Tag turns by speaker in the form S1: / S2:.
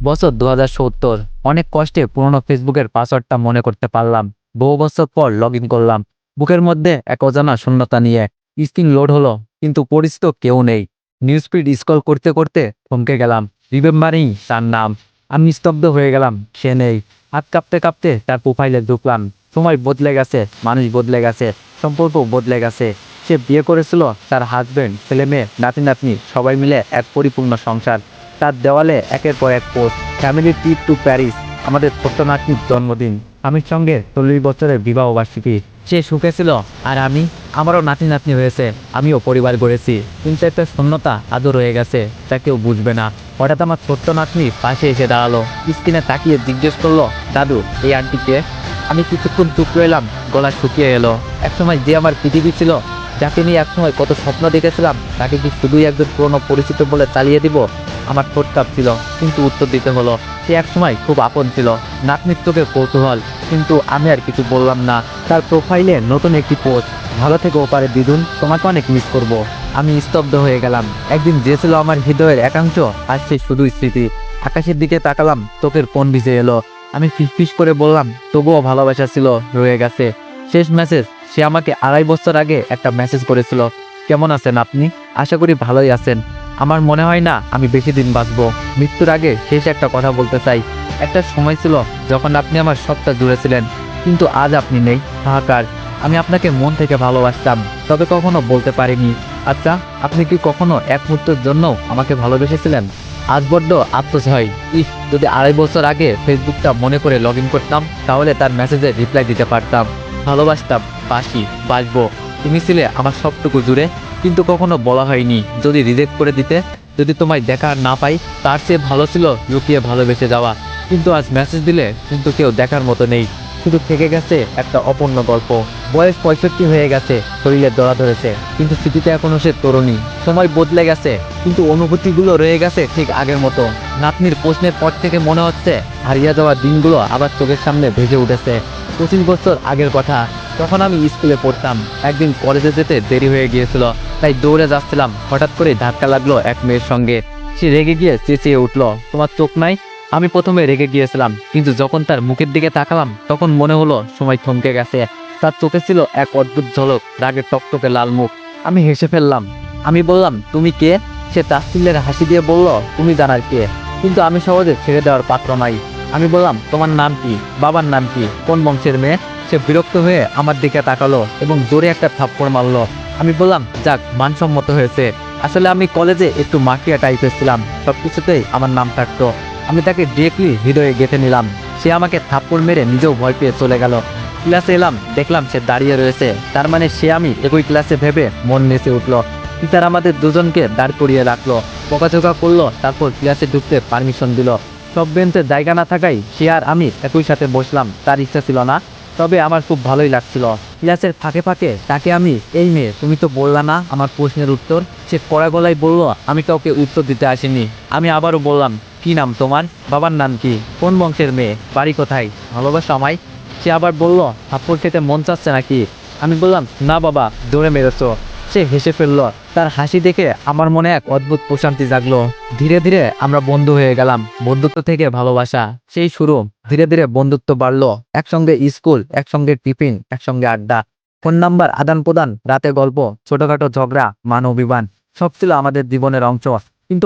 S1: বছর 2070। অনেক কষ্টে পুরনো ফেসবুকের পাসওয়ার্ডটা মনে করতে পারলাম। বহু বছর পর লগ ইন করলাম, বুকের মধ্যে এক অজানা শূন্যতা নিয়ে। স্ক্রিন লোড হলো, কিন্তু পরিচিত কেউ নেই। নিউজ ফিড স্ক্রল করতে করতে থমকে গেলাম, রিমেম্বারিং তার নাম। আমি স্তব্ধ হয়ে গেলাম, সে নেই। হাত কাঁপতে কাঁপতে তার প্রোফাইলে ঢুকলাম। সময় বদলে গেছে, মানুষ বদলে গেছে, সম্পর্ক বদলে গেছে। সে বিয়ে করেছিল, তার হাজবেন্ড, ছেলে মেয়ে, নাতি নাতনি সবাই মিলে এক পরিপূর্ণ সংসার। তার দেওয়ালে একের পর এক post, family trip to Paris, আমাদের ছোট্ট নাতনির জন্মদিন, স্বামীর সঙ্গে 40 বছরের বিবাহ বার্ষিকী। সে সুখে ছিল, আর আমারও নাতি নাতনি হয়েছে, আমিও পরিবার গড়েছি। কিন্তু একটা শূন্যতা আদর রয়ে গেছে, তা কেউ বুঝবে না। হঠাৎ আমার ছোট্ট নাতনি পাশে এসে দাঁড়ালো, স্ক্রিনে তাকিয়ে জিজ্ঞেস করলো, দাদু, এই আন্টিকে? আমি কিছুক্ষণ চুপ রইলাম, গলা শুকিয়ে এলো। একসময় যে আমার পৃথিবী ছিল, যাকে নিয়ে একসময় কত স্বপ্ন দেখেছিলাম, তাকে কি শুধুই একজন পুরনো পরিচিত বলে চালিয়ে দিব? আমার ঠোঁট কাঁপছিল, কিন্তু উত্তর দিতে হলো। সে একসময় খুব আপন ছিল, নাতনির চোখে কৌতূহল, কিন্তু আমি আর কিছু বললাম না। তার প্রোফাইলে নতুন একটি পোস্ট, ভালো থেকে ওপারে দিদুন, তোমাকে অনেক মিস করব। আমি স্তব্ধ হয়ে গেলাম। একদিন যে ছিল আমার হৃদয়ের একাংশ, আজ সে শুধু স্মৃতি। আকাশের দিকে তাকালাম, চোখের কোণ ভিজে এলো। আমি ফিসফিস করে বললাম, তবুও ভালোবাসা ছিল, রয়ে গেছে। শেষ মেসেজ, সে আমাকে 2.5 বছর আগে একটা মেসেজ করেছিল, কেমন আছেন আপনি? আশা করি ভালোই আছেন। আমার মনে হয় না আমি বেশি দিন বাঁচবো। মৃত্যুর আগে শেষ একটা কথা বলতে চাই। একটা সময় ছিল যখন আপনি আমার সবটা জুড়ে ছিলেন, কিন্তু আজ আপনি নেই, হাহাকার। আমি আপনাকে মন থেকে ভালোবাসতাম, তবে কখনো বলতে পারিনি। আচ্ছা, আপনি কি কখনো এক মুহূর্তের জন্য আমাকে ভালোবেসেছিলেন? আজ বড্ড আফসোস হয়। যদি 2.5 বছর আগে ফেসবুকটা মনে করে লগ ইন করতাম, তাহলে তার মেসেজে রিপ্লাই দিতে পারতাম। ভালোবাসতাম, বাসবো। তুমি ছিলে আমার সবটুকু জুড়ে, কিন্তু কখনো বলা হয়নি যদি রিজেক্ট করে দিতে, যদি তোমায় দেখা আর না পাই। তার চেয়ে ভালো ছিল লুকিয়ে ভালোবেসে যাওয়া। কিন্তু আজ মেসেজ দিলে কিন্তু কেউ দেখার মতো নেই, শুধু থেকে গেছে একটা অপূর্ণ গল্প। বয়স 65 হয়ে গেছে, শরীরে দড়া ধরেছে, কিন্তু স্মৃতিতে এখনো সে তরুণী। সময় বদলে গেছে, কিন্তু অনুভূতিগুলো রয়ে গেছে ঠিক আগের মতো। নাতনির প্রশ্নের পর থেকে মনে হচ্ছে হারিয়ে যাওয়া দিনগুলো আবার চোখের সামনে ভেসে উঠেছে। 25 বছর আগের কথা, তখন আমি স্কুলে পড়তাম। একদিন কলেজে যেতে দেরি হয়ে গিয়েছিল, তাই দৌড়ে যাচ্ছিলাম। হঠাৎ করে ধাক্কা লাগলো এক মেয়ের সঙ্গে। সে রেগে গিয়ে চেঁচিয়ে উঠলো, তোমার চোখ নাই? আমি প্রথমে রেগে গিয়েছিলাম, কিন্তু যখন তার মুখের দিকে তাকালাম, তখন মনে হলো সময় থমকে গেছে। তার চোখে ছিল এক অদ্ভুত ঝলক, রাগের টকটকে লাল মুখ। আমি হেসে ফেললাম। আমি বললাম, তুমি কে? সে তাচ্ছিল্যের হাসি দিয়ে বলল, তুমি জানার কে? কিন্তু আমি সহজে ছেড়ে দেওয়ার পাত্র নাই। আমি বললাম, তোমার নাম কি? বাবার নাম কি? কোন বংশের মেয়ে? সে বিরক্ত হয়ে আমার দিকে তাকালো এবং জোরে একটা থাপ্পড় মারলো। আমি বললাম, যাক, মানসম্মত হয়েছে। আসলে আমি কলেজে একটু মাফিয়া টাইপের ছিলাম, সবকিছুতেই আমার নাম থাকতো। আমি তাকে ডিরেক্টলি হৃদয়ে গেঁথে নিলাম। সে আমাকে থাপ্পড় মেরে নিজেও ভয় পেয়ে চলে গেল। ক্লাসে এলাম, দেখলাম সে দাঁড়িয়ে রয়েছে। তার মানে সে আমি একই ক্লাসে ভেবে মন নেচে উঠলো। টিচার আমাদের দুজনকে দাঁড় করিয়ে রাখলো, বকাঝকা করলো, তারপর ক্লাসে ঢুকতে পারমিশন দিল। সব বেঞ্চে জায়গা না থাকায় সে আর আমি একই সাথে বসলাম। তার ইচ্ছা ছিল না, তবে আমার খুব ভালোই লাগছিল। ক্লাসের ফাঁকে ফাঁকে তাকে আমি, এই মেয়ে, তুমি তো বললা না আমার প্রশ্নের উত্তর। সে কড়া গলায় বলল, আমি কাউকে উত্তর দিতে আসিনি। আমি আবারও বললাম, কি নাম তোমার? বাবার নাম কি? কোন বংশের মেয়ে? বাড়ি কোথায়? ভালোবাসো আমায়? সে আবার বলল, থাপ্পড় খেতে মন চাচ্ছে নাকি? আমি বললাম, না বাবা, জোরে মেরেছো। সে হেসে ফেলল। তার হাসি দেখে আমার মনে এক অদ্ভুত প্রশান্তি জাগলো। ধীরে ধীরে আমরা বন্ধু হয়ে গেলাম। বন্ধুত্ব থেকে ভালোবাসা, সেই শুরু। ধীরে ধীরে বন্ধুত্ব বাড়লো। একসঙ্গে স্কুল, একসঙ্গে টিফিন, একসঙ্গে আড্ডা, ফোন নাম্বার আদান প্রদান, রাতে গল্প, ছোটখাটো ঝগড়া, মান অভিমান, সব ছিল আমাদের জীবনের অংশ। কিন্তু